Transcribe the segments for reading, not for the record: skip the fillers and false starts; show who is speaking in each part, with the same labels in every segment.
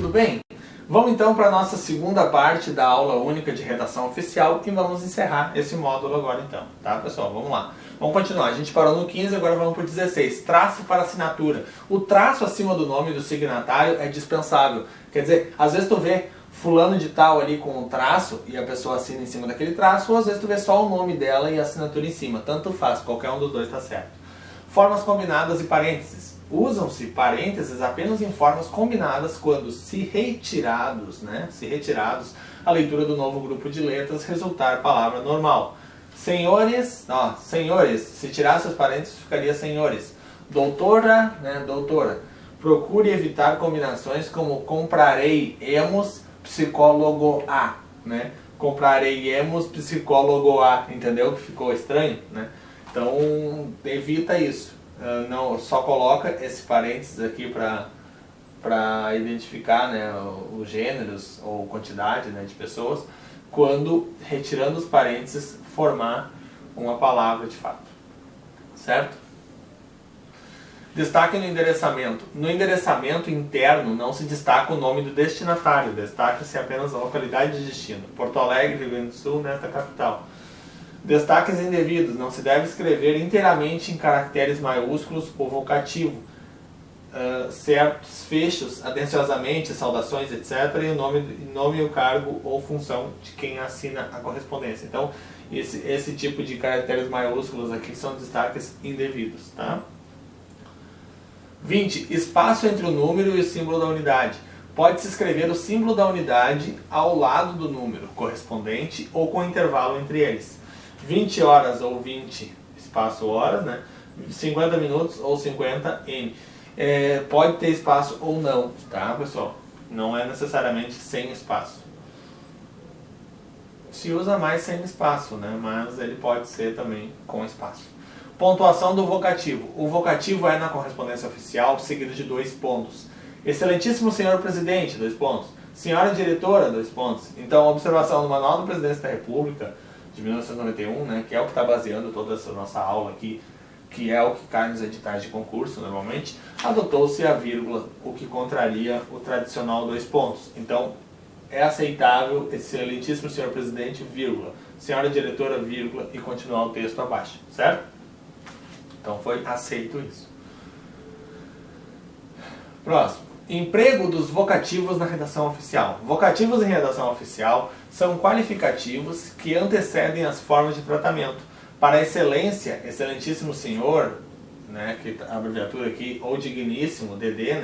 Speaker 1: Tudo bem? Vamos então para a nossa segunda parte da aula única de redação oficial e vamos encerrar esse módulo agora então, tá pessoal? Vamos lá. Vamos continuar. A gente parou no 15, agora vamos para o 16. Traço para assinatura. O traço acima do nome do signatário é dispensável. Quer dizer, às vezes tu vê fulano de tal ali com um traço e a pessoa assina em cima daquele traço, ou às vezes tu vê só o nome dela e a assinatura em cima. Tanto faz, qualquer um dos dois está certo. Formas combinadas e parênteses. Usam-se parênteses apenas em formas combinadas quando, se retirados, a leitura do novo grupo de letras resultar palavra normal. Senhores, se tirasse os parênteses ficaria senhores. Doutora, doutora. Procure evitar combinações como comprarei-emos psicólogo A, comprarei-emos psicólogo A, entendeu? Que ficou estranho, Então, evita isso. Não, só coloca esse parênteses aqui para identificar os gêneros ou quantidade de pessoas, quando, retirando os parênteses, formar uma palavra de fato. Certo? Destaque no endereçamento. No endereçamento interno não se destaca o nome do destinatário, destaca-se apenas a localidade de destino. Porto Alegre, Rio Grande do Sul, nesta capital. Destaques indevidos. Não se deve escrever inteiramente em caracteres maiúsculos ou vocativo. Certos fechos, atenciosamente, saudações, etc. E o nome, o cargo ou função de quem assina a correspondência. Então, esse tipo de caracteres maiúsculos aqui são destaques indevidos. Tá? 20. Espaço entre o número e o símbolo da unidade. Pode-se escrever o símbolo da unidade ao lado do número correspondente ou com intervalo entre eles. 20 horas ou 20 espaço horas, 50 minutos ou 50 N. Pode ter espaço ou não, tá pessoal? Não é necessariamente sem espaço. Se usa mais sem espaço, mas ele pode ser também com espaço. Pontuação do vocativo. O vocativo é na correspondência oficial seguido de 2 pontos. Excelentíssimo senhor presidente, 2 pontos. Senhora diretora, 2 pontos. Então, observação no Manual do Presidente da República, de 1991, que é o que está baseando toda essa nossa aula aqui, que é o que cai nos editais de concurso, normalmente, adotou-se a vírgula, o que contraria o tradicional 2 pontos. Então, é aceitável, excelentíssimo senhor presidente, vírgula, senhora diretora, vírgula, e continuar o texto abaixo, certo? Então, foi aceito isso. Próximo. Emprego dos vocativos na redação oficial. Vocativos em redação oficial são qualificativos que antecedem as formas de tratamento. Para excelência, excelentíssimo senhor, que a abreviatura aqui, ou digníssimo, DD,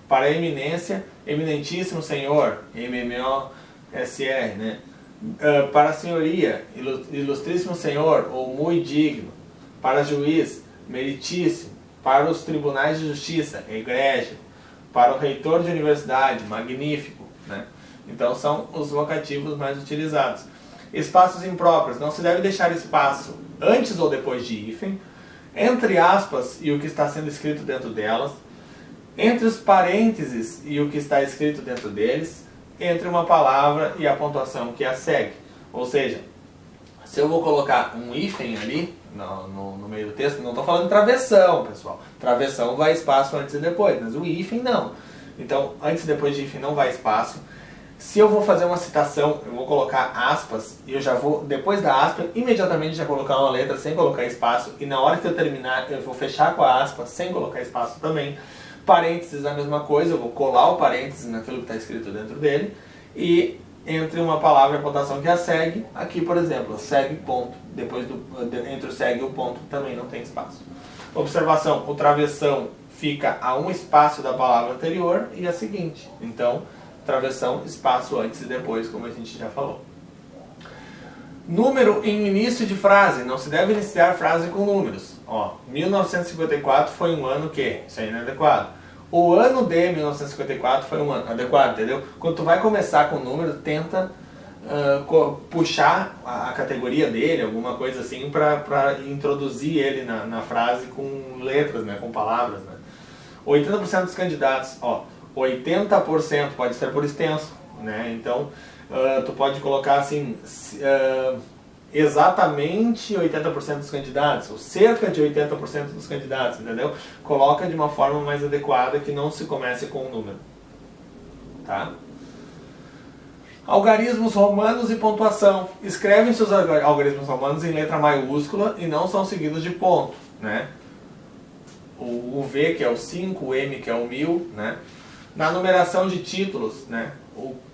Speaker 1: Para eminência, eminentíssimo senhor, MMOSR, Para senhoria, ilustríssimo senhor, ou muito digno. Para juiz, meritíssimo. Para os tribunais de justiça, egrégio. Para o reitor de universidade, magnífico. Então são os vocativos mais utilizados. Espaços impróprios. Não se deve deixar espaço antes ou depois de hífen, entre aspas e o que está sendo escrito dentro delas, entre os parênteses e o que está escrito dentro deles, entre uma palavra e a pontuação que a segue. Ou seja, se eu vou colocar um hífen ali no meio do texto, não estou falando travessão, pessoal. Travessão vai espaço antes e depois, mas o hífen não. Então, antes e depois de hífen não vai espaço. Se eu vou fazer uma citação, eu vou colocar aspas, e eu já vou, depois da aspa, imediatamente já colocar uma letra sem colocar espaço, e na hora que eu terminar, eu vou fechar com a aspa sem colocar espaço também. Parênteses, a mesma coisa, eu vou colar o parênteses naquilo que está escrito dentro dele, e entre uma palavra e a pontuação que a segue, aqui por exemplo, segue ponto, entre o segue e o ponto também não tem espaço. Observação, o travessão fica a um espaço da palavra anterior e a seguinte, então travessão, espaço antes e depois, como a gente já falou. Número em início de frase, não se deve iniciar frase com números. 1954 foi um ano que, isso aí é inadequado. O ano de 1954 foi um ano adequado, entendeu? Quando tu vai começar com o número, tenta puxar a categoria dele, alguma coisa assim, para introduzir ele na frase com letras, com palavras. 80% dos candidatos, 80% pode ser por extenso, Então, tu pode colocar assim, exatamente 80% dos candidatos, ou cerca de 80% dos candidatos, entendeu? Coloca de uma forma mais adequada que não se comece com um número. tá? Algarismos romanos e pontuação. Escrevem-se os algarismos romanos em letra maiúscula e não são seguidos de ponto, né? O V, que é o 5, o M, que é o 1000, né? Na numeração de títulos, né?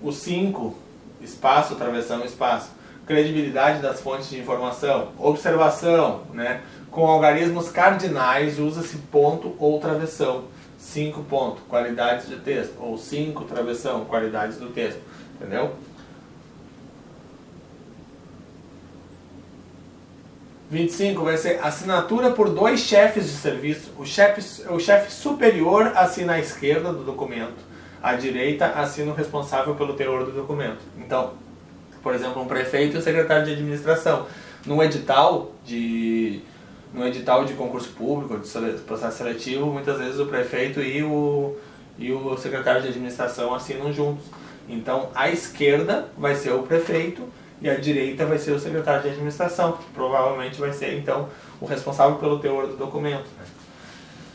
Speaker 1: O 5, espaço, travessão, espaço. Credibilidade das fontes de informação. Observação, né? Com algarismos cardinais usa-se ponto ou travessão. 5 ponto, qualidades de texto. Ou 5, travessão, qualidades do texto. Entendeu? 25 vai ser assinatura por 2 chefes de serviço. O chefe superior assina à esquerda do documento. À direita assina o responsável pelo teor do documento. Então, por exemplo, um prefeito e o secretário de administração. Num edital de concurso público, de processo seletivo, muitas vezes o prefeito e o secretário de administração assinam juntos. Então, à esquerda vai ser o prefeito e à direita vai ser o secretário de administração. Provavelmente vai ser, então, o responsável pelo teor do documento.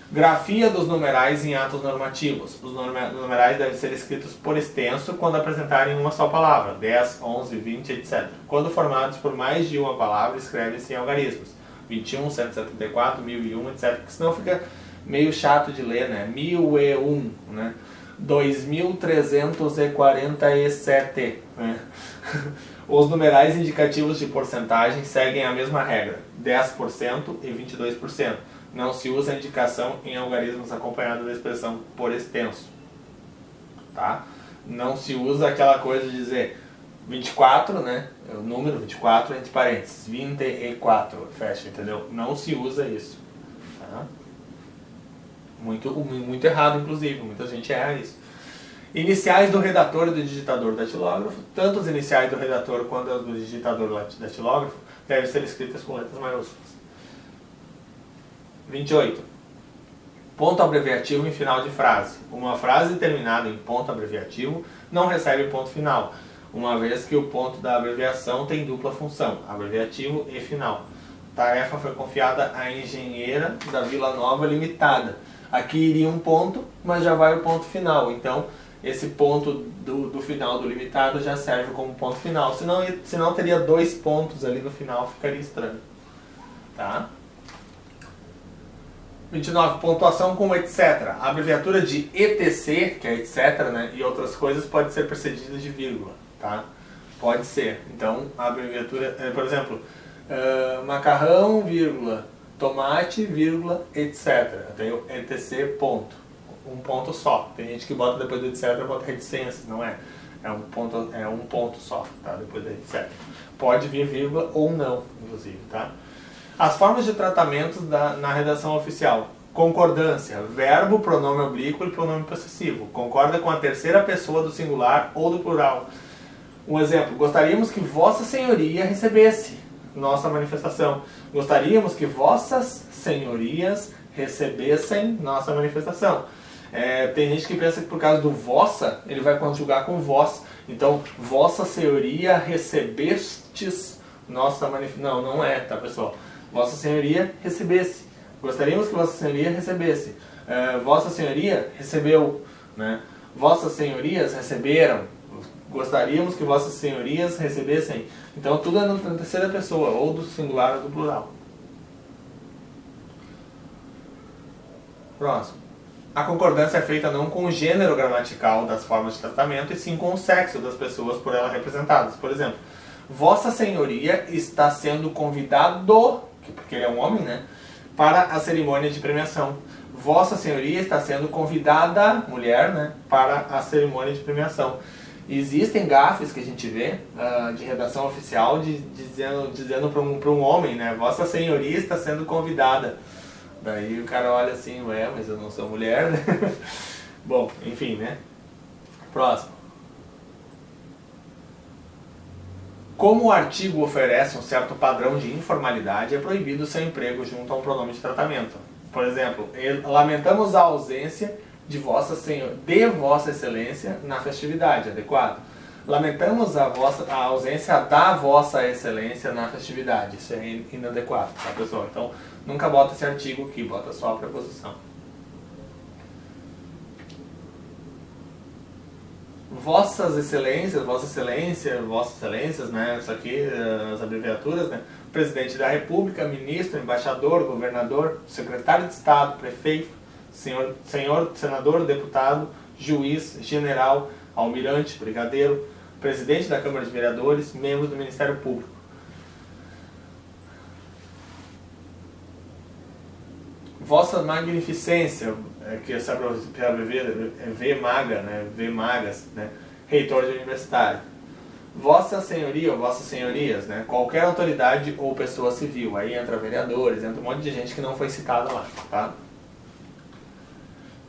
Speaker 1: Grafia dos numerais em atos normativos. Os numerais devem ser escritos por extenso quando apresentarem uma só palavra, 10, 11, 20, etc. Quando formados por mais de uma palavra, escreve-se em algarismos. 21, 174, 1001, etc. Porque senão fica meio chato de ler, né? 1001, né? 2347, né? Os numerais indicativos de porcentagem seguem a mesma regra, 10% e 22%. Não se usa a indicação em algarismos acompanhada da expressão por extenso. Tá? Não se usa aquela coisa de dizer 24, né? O número 24 entre parênteses, 24, fecha, entendeu? Não se usa isso. Tá? Muito errado, inclusive, muita gente erra isso. Iniciais do redator e do digitador datilógrafo. Tanto os iniciais do redator quanto as do digitador datilógrafo devem ser escritas com letras maiúsculas. 28. Ponto abreviativo em final de frase. Uma frase terminada em ponto abreviativo não recebe ponto final, uma vez que o ponto da abreviação tem dupla função, abreviativo e final. Tarefa foi confiada à engenheira da Vila Nova Limitada. Aqui iria um ponto, mas já vai o ponto final. Então, esse ponto do final do limitado já serve como ponto final. Senão teria 2 pontos ali no final, ficaria estranho. Tá? 29. Pontuação com etc. A abreviatura de etc, que é etc, né, e outras coisas, pode ser precedida de vírgula. Tá? Pode ser. Então, a abreviatura, por exemplo, macarrão, vírgula, tomate, vírgula, etc. Eu tenho etc, ponto. Um ponto só. Tem gente que bota depois do etc, bota reticências, não é? É um ponto só, tá? Depois do etc. Pode vir vírgula ou não, inclusive, tá? As formas de tratamento na redação oficial. Concordância, verbo, pronome oblíquo e pronome possessivo. Concorda com a terceira pessoa do singular ou do plural. Um exemplo, gostaríamos que Vossa Senhoria recebesse nossa manifestação. Gostaríamos que Vossas Senhorias recebessem nossa manifestação. Tem gente que pensa que por causa do vossa, ele vai conjugar com vós. Então, Vossa Senhoria recebestes nossa manifestação. Não é, tá, pessoal? Vossa Senhoria recebesse. Gostaríamos que Vossa Senhoria recebesse. Vossa Senhoria recebeu, né? Vossas Senhorias receberam. Gostaríamos que Vossas Senhorias recebessem. Então, tudo é na terceira pessoa, ou do singular ou do plural. Próximo. A concordância é feita não com o gênero gramatical das formas de tratamento, e sim com o sexo das pessoas por ela representadas. Por exemplo, Vossa Senhoria está sendo convidado, porque ele é um homem, né, para a cerimônia de premiação. Vossa Senhoria está sendo convidada, mulher, né, para a cerimônia de premiação. Existem gafes que a gente vê de redação oficial dizendo para um homem, né, Vossa Senhoria está sendo convidada. Daí o cara olha assim, ué, mas eu não sou mulher, né? Bom, enfim, né? Próximo. Como o artigo oferece um certo padrão de informalidade, é proibido seu emprego junto a um pronome de tratamento. Por exemplo, lamentamos a ausência de Vossa Excelência na festividade, adequado. Lamentamos a ausência da Vossa Excelência na festividade, isso é inadequado, tá, pessoal? Então, nunca bota esse artigo aqui, bota só a preposição. Vossas Excelências, Vossa Excelência, Vossas Excelências, né? Isso aqui, as abreviaturas, né? Presidente da República, ministro, embaixador, governador, secretário de Estado, prefeito, senhor senador, deputado, juiz, general, almirante, brigadeiro, presidente da Câmara de Vereadores, membros do Ministério Público. Vossa Magnificência, que essa abreviatura é V-Maga, né? V-Magas, né? Reitor de universitário. Vossa Senhoria ou Vossas Senhorias, né? Qualquer autoridade ou pessoa civil. Aí entra vereadores, entra um monte de gente que não foi citada lá, tá?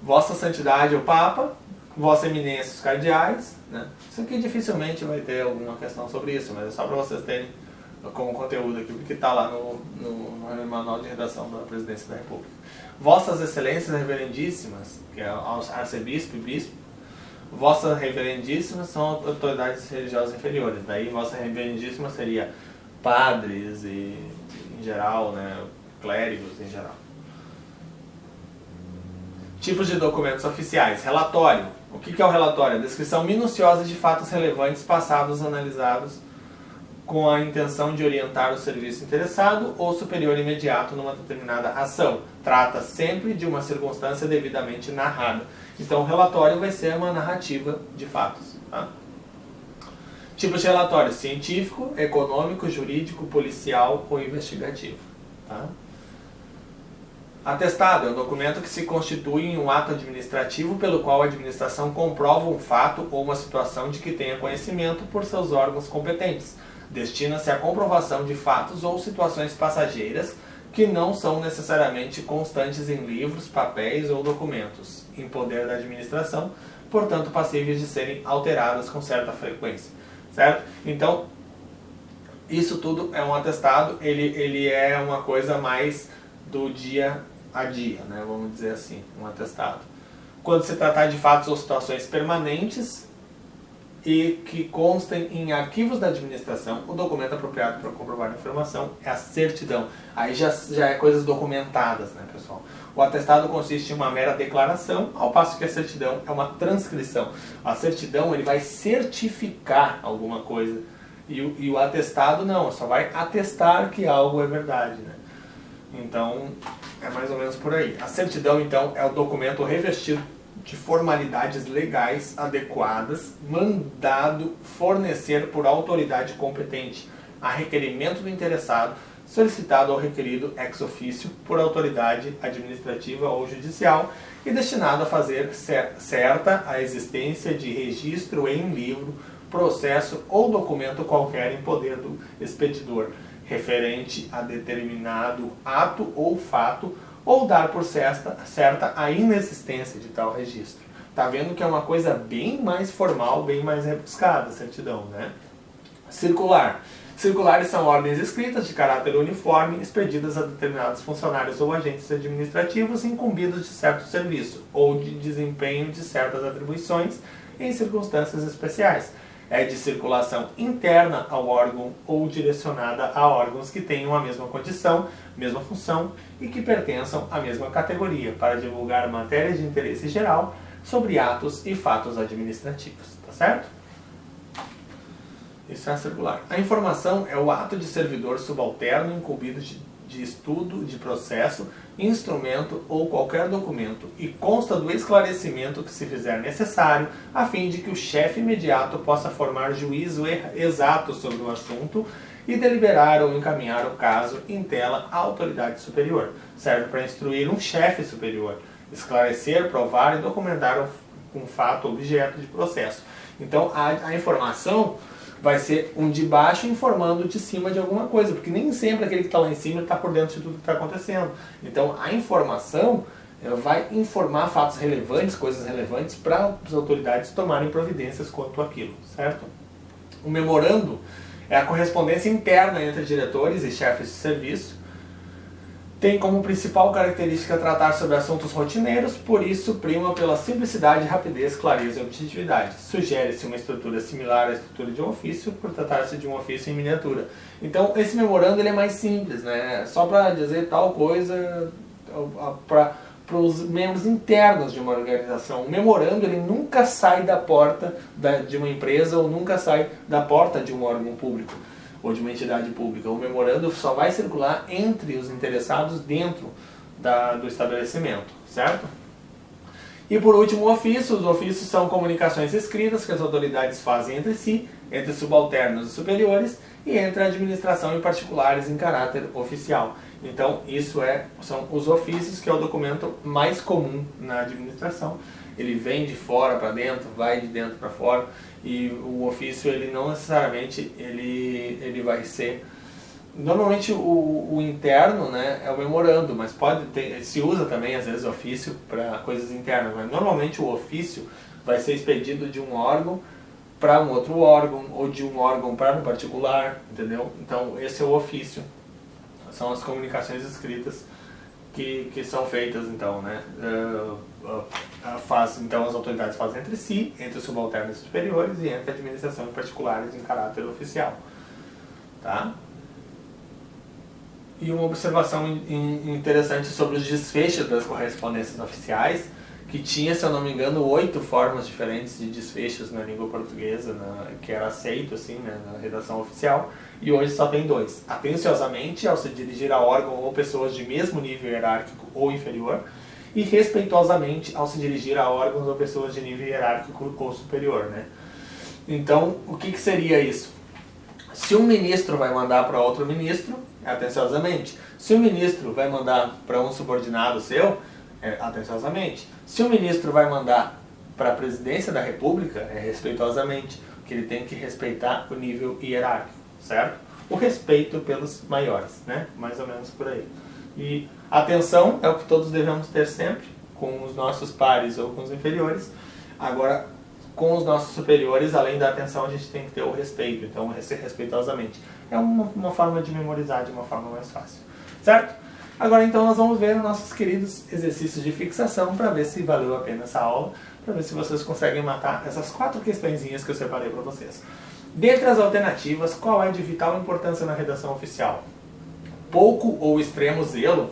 Speaker 1: Vossa Santidade o Papa, Vossa Eminência os Cardeais, né? Isso aqui dificilmente vai ter alguma questão sobre isso, mas é só para vocês terem como conteúdo aqui, porque está lá no manual de redação da Presidência da República. Vossas Excelências Reverendíssimas, que é arcebispo e bispo, Vossas Reverendíssimas são autoridades religiosas inferiores. Daí Vossa Reverendíssima seria padres e, em geral, né, clérigos em geral. Tipos de documentos oficiais. Relatório. O que é o relatório? A descrição minuciosa de fatos relevantes passados analisados com a intenção de orientar o serviço interessado ou superior imediato numa determinada ação. Trata sempre de uma circunstância devidamente narrada. Então o relatório vai ser uma narrativa de fatos. Tá? Tipos de relatório: científico, econômico, jurídico, policial ou investigativo. Tá? Atestado é um documento que se constitui em um ato administrativo pelo qual a administração comprova um fato ou uma situação de que tenha conhecimento por seus órgãos competentes. Destina-se à comprovação de fatos ou situações passageiras que não são necessariamente constantes em livros, papéis ou documentos em poder da administração, portanto passíveis de serem alteradas com certa frequência. Certo? Então, isso tudo é um atestado, ele é uma coisa mais do dia a dia, né? Vamos dizer assim, um atestado. Quando se tratar de fatos ou situações permanentes e que constem em arquivos da administração, o documento apropriado para comprovar a informação é a certidão. Aí já é coisas documentadas, né, pessoal? O atestado consiste em uma mera declaração, ao passo que a certidão é uma transcrição. A certidão, ele vai certificar alguma coisa, e o atestado não, só vai atestar que algo é verdade, né? Então, é mais ou menos por aí. A certidão, então, é o documento revestido de formalidades legais adequadas, mandado fornecer por autoridade competente a requerimento do interessado, solicitado ou requerido ex officio por autoridade administrativa ou judicial e destinado a fazer certa a existência de registro em livro, processo ou documento qualquer em poder do expedidor, referente a determinado ato ou fato, ou dar por certa a inexistência de tal registro. Tá vendo que é uma coisa bem mais formal, bem mais rebuscada, a certidão, né? Circular. Circulares são ordens escritas de caráter uniforme, expedidas a determinados funcionários ou agentes administrativos incumbidos de certo serviço, ou de desempenho de certas atribuições em circunstâncias especiais. É de circulação interna ao órgão ou direcionada a órgãos que tenham a mesma condição, mesma função e que pertençam à mesma categoria, para divulgar matérias de interesse geral sobre atos e fatos administrativos. Tá certo? Isso é a circular. A informação é o ato de servidor subalterno incumbido de estudo, de processo, instrumento ou qualquer documento e consta do esclarecimento que se fizer necessário a fim de que o chefe imediato possa formar juízo exato sobre o assunto e deliberar ou encaminhar o caso em tela à autoridade superior. Serve para instruir um chefe superior, esclarecer, provar e documentar um fato objeto de processo. Então a informação vai ser um de baixo informando de cima de alguma coisa, porque nem sempre aquele que está lá em cima está por dentro de tudo que está acontecendo. Então a informação vai informar fatos relevantes, coisas relevantes, para as autoridades tomarem providências quanto àquilo, certo? O memorando é a correspondência interna entre diretores e chefes de serviço. Tem como principal característica tratar sobre assuntos rotineiros, por isso prima pela simplicidade, rapidez, clareza e objetividade. Sugere-se uma estrutura similar à estrutura de um ofício, por tratar-se de um ofício em miniatura. Então, esse memorando ele é mais simples, né? Só para dizer tal coisa, para os membros internos de uma organização. O memorando ele nunca sai da porta de uma empresa ou nunca sai da porta de um órgão público ou de uma entidade pública. O memorando só vai circular entre os interessados dentro do estabelecimento, certo? E por último, o ofício. Os ofícios são comunicações escritas que as autoridades fazem entre si, entre subalternos e superiores, e entre a administração e particulares em caráter oficial. Então, são os ofícios, que é o documento mais comum na administração. Ele vem de fora para dentro, vai de dentro para fora, e o ofício, ele não necessariamente ele vai ser... Normalmente o interno, né, é o memorando, mas se usa também às vezes o ofício para coisas internas, mas normalmente o ofício vai ser expedido de um órgão para um outro órgão, ou de um órgão para um particular, entendeu? Então esse é o ofício, são as comunicações escritas que são feitas, então, né? Então as autoridades fazem entre si, entre os subalternos e superiores, e entre a administração e particulares em caráter oficial, tá? E uma observação interessante sobre os desfechos das correspondências oficiais, que tinha, se eu não me engano, 8 formas diferentes de desfechos na língua portuguesa, que era aceito assim, né, na redação oficial, e hoje só tem 2. Atenciosamente, ao se dirigir a órgão ou pessoas de mesmo nível hierárquico ou inferior, e respeitosamente, ao se dirigir a órgãos ou pessoas de nível hierárquico ou superior, né? Então, o que seria isso? Se um ministro vai mandar para outro ministro, é atenciosamente. Se o ministro vai mandar para um subordinado seu, é atenciosamente. Se o ministro vai mandar para a presidência da república, é respeitosamente, porque ele tem que respeitar o nível hierárquico, certo? O respeito pelos maiores, né? Mais ou menos por aí. E atenção é o que todos devemos ter sempre, com os nossos pares ou com os inferiores. Agora, com os nossos superiores, além da atenção, a gente tem que ter o respeito. Então, respeitosamente. É uma forma de memorizar de uma forma mais fácil. Certo? Agora, então, nós vamos ver os nossos queridos exercícios de fixação para ver se valeu a pena essa aula, para ver se vocês conseguem matar essas 4 questõezinhas que eu separei para vocês. Dentre as alternativas, qual é de vital importância na redação oficial? Pouco ou extremo zelo?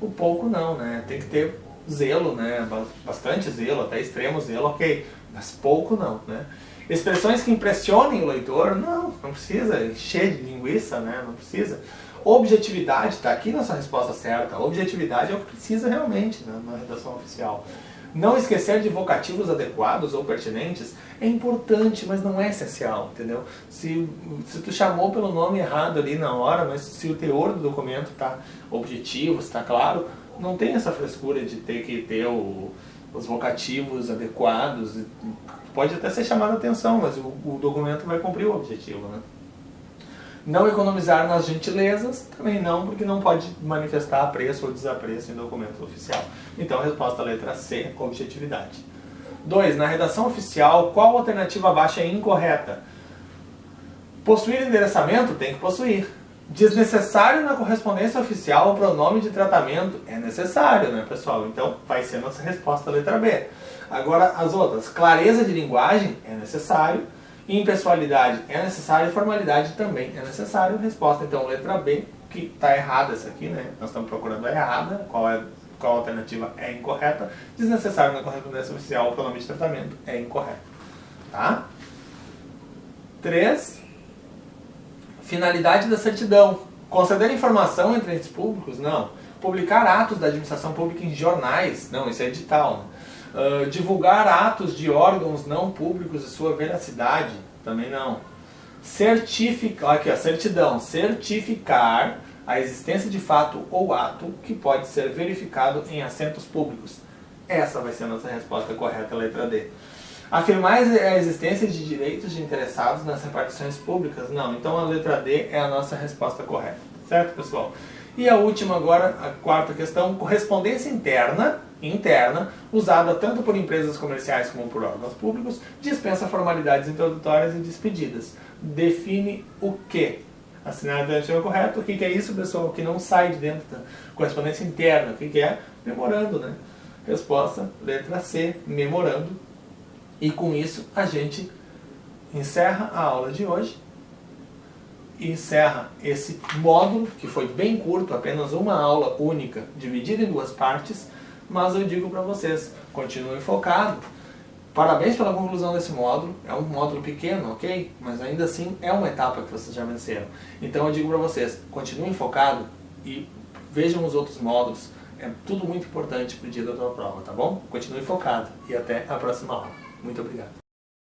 Speaker 1: O pouco não, né? Tem que ter zelo, né? Bastante zelo, até extremo zelo, ok. Mas pouco não, né? Expressões que impressionem o leitor? Não precisa encher de linguiça, né? Não precisa. Objetividade, está aqui nossa resposta certa. Objetividade é o que precisa realmente, né, na redação oficial. Não esquecer de vocativos adequados ou pertinentes é importante, mas não é essencial, entendeu? Se tu chamou pelo nome errado ali na hora, mas se o teor do documento está objetivo, está claro, não tem essa frescura de ter que ter os vocativos adequados. Pode até ser chamado a atenção, mas o documento vai cumprir o objetivo, né? Não economizar nas gentilezas, também não, porque não pode manifestar apreço ou desapreço em documento oficial. Então, a resposta letra C, objetividade. 2. Na redação oficial, qual alternativa abaixo é incorreta? Possuir endereçamento? Tem que possuir. Desnecessário na correspondência oficial o pronome de tratamento? É necessário, né, pessoal? Então, vai ser nossa resposta letra B. Agora, as outras. Clareza de linguagem? É necessário. Impessoalidade é necessário e formalidade também é necessário. Resposta, então, letra B, que está errada essa aqui, né? Nós estamos procurando a errada. Qual alternativa é incorreta? Desnecessário na correspondência oficial o pronome de tratamento é incorreto. Tá? 3. Finalidade da certidão. Conceder informação entre entes públicos? Não. Publicar atos da administração pública em jornais? Não, isso é edital, né? Divulgar atos de órgãos não públicos e sua veracidade? Também não. Certificar, aqui ó, certidão, certificar a existência de fato ou ato que pode ser verificado em assentos públicos. Essa vai ser a nossa resposta correta, letra D. Afirmar a existência de direitos de interessados nas repartições públicas? Não. Então a letra D é a nossa resposta correta. Certo, pessoal? E a última agora, a 4ª questão, correspondência interna, usada tanto por empresas comerciais como por órgãos públicos, dispensa formalidades introdutórias e despedidas. Define o quê? Assinar a alternativa correta. O que é isso, pessoal? Que não sai de dentro da correspondência interna. O que é? Memorando, né? Resposta, letra C, memorando. E com isso a gente encerra a aula de hoje. Encerra esse módulo, que foi bem curto, apenas uma aula única, dividida em 2 partes, mas eu digo para vocês, continuem focados. Parabéns pela conclusão desse módulo, é um módulo pequeno, ok? Mas ainda assim é uma etapa que vocês já venceram. Então eu digo para vocês, continuem focados e vejam os outros módulos, é tudo muito importante para o dia da tua prova, tá bom? Continue focado e até a próxima aula. Muito obrigado.